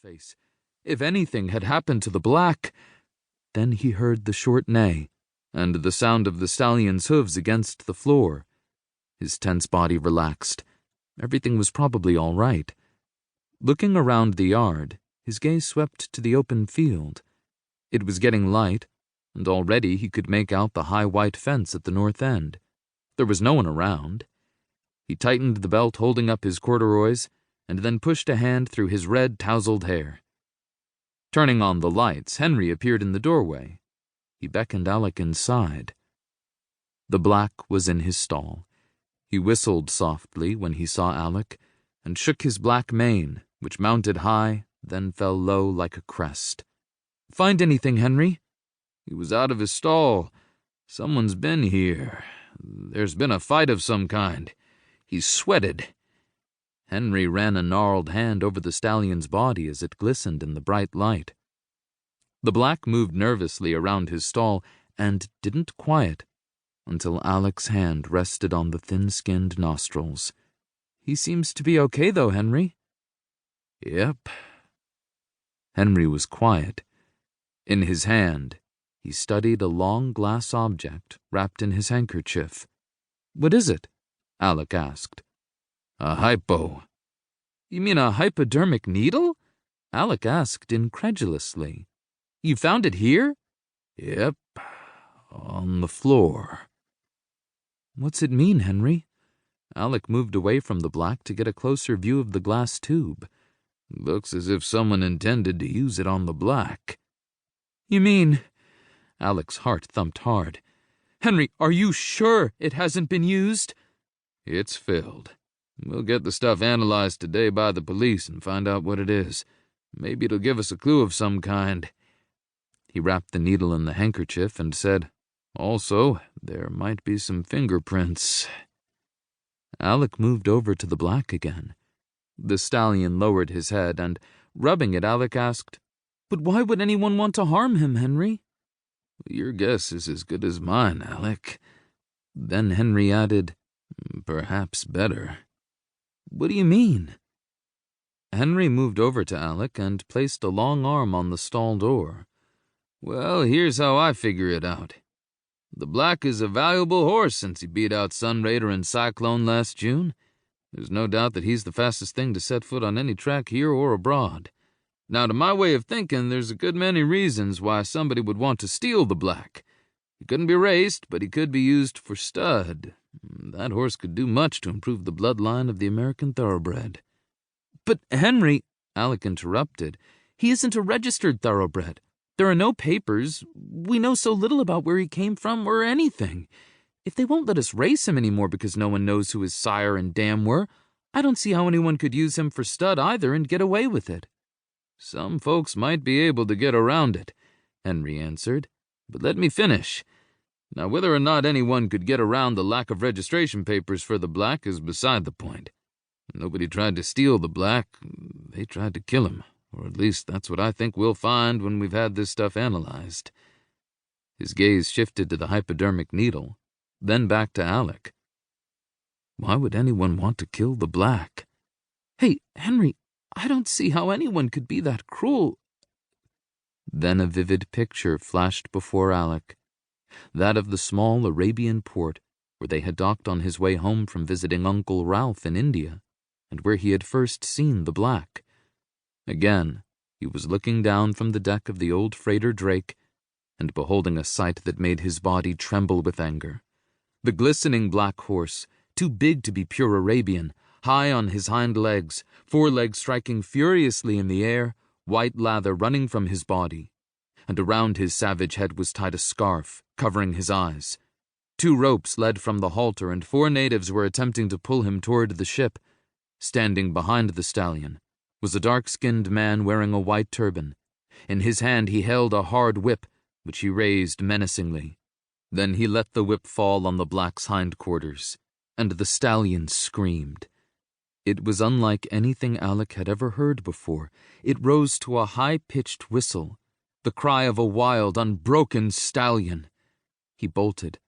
face. If anything had happened to the black... Then he heard the short neigh, and the sound of the stallion's hooves against the floor. His tense body relaxed. Everything was probably all right. Looking around the yard, his gaze swept to the open field. It was getting light, and already he could make out the high white fence at the north end. There was no one around. He tightened the belt holding up his corduroys, and then pushed a hand through his red, tousled hair. Turning on the lights, Henry appeared in the doorway. He beckoned Alec inside. The black was in his stall. He whistled softly when he saw Alec, and shook his black mane, which mounted high, then fell low like a crest. "Find anything, Henry?" "He was out of his stall. Someone's been here. There's been a fight of some kind. He's sweated." Henry ran a gnarled hand over the stallion's body as it glistened in the bright light. The black moved nervously around his stall and didn't quiet until Alec's hand rested on the thin-skinned nostrils. "He seems to be okay, though, Henry." "Yep." Henry was quiet. In his hand, he studied a long glass object wrapped in his handkerchief. "What is it?" Alec asked. "A hypo." "You mean a hypodermic needle?" Alec asked incredulously. "You found it here?" "Yep, on the floor." "What's it mean, Henry?" Alec moved away from the black to get a closer view of the glass tube. "Looks as if someone intended to use it on the black." "You mean..." Alec's heart thumped hard. "Henry, are you sure it hasn't been used?" "It's filled. We'll get the stuff analyzed today by the police and find out what it is. Maybe it'll give us a clue of some kind." He wrapped the needle in the handkerchief and said, "Also, there might be some fingerprints." Alec moved over to the black again. The stallion lowered his head and, rubbing it, Alec asked, "But why would anyone want to harm him, Henry?" "Your guess is as good as mine, Alec." Then Henry added, "Perhaps better." "What do you mean?" Henry moved over to Alec and placed a long arm on the stall door. "Well, here's how I figure it out. The black is a valuable horse since he beat out Sunraider and Cyclone last June. There's no doubt that he's the fastest thing to set foot on any track here or abroad. Now, to my way of thinking, there's a good many reasons why somebody would want to steal the black. He couldn't be raced, but he could be used for stud. That horse could do much to improve the bloodline of the American thoroughbred." "But, Henry," Alec interrupted, "he isn't a registered thoroughbred. There are no papers. We know so little about where he came from or anything. If they won't let us race him anymore because no one knows who his sire and dam were, I don't see how anyone could use him for stud either and get away with it." "Some folks might be able to get around it," Henry answered. "But let me finish. Now, whether or not anyone could get around the lack of registration papers for the black is beside the point. Nobody tried to steal the black. They tried to kill him. Or at least that's what I think we'll find when we've had this stuff analyzed." His gaze shifted to the hypodermic needle, then back to Alec. "Why would anyone want to kill the black?" "Hey, Henry, I don't see how anyone could be that cruel." Then a vivid picture flashed before Alec, that of the small Arabian port where they had docked on his way home from visiting Uncle Ralph in India, and where he had first seen the black. Again, he was looking down from the deck of the old freighter Drake and beholding a sight that made his body tremble with anger. The glistening black horse, too big to be pure Arabian, high on his hind legs, forelegs striking furiously in the air, white lather running from his body, and around his savage head was tied a scarf, covering his eyes. 2 ropes led from the halter, and 4 natives were attempting to pull him toward the ship. Standing behind the stallion was a dark-skinned man wearing a white turban. In his hand he held a hard whip, which he raised menacingly. Then he let the whip fall on the black's hindquarters, and the stallion screamed. It was unlike anything Alec had ever heard before. It rose to a high-pitched whistle, the cry of a wild, unbroken stallion. He bolted,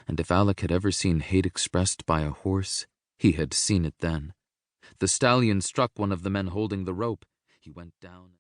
and if Alec had ever seen hate expressed by a horse, he had seen it then. The stallion struck one of the men holding the rope. He went down.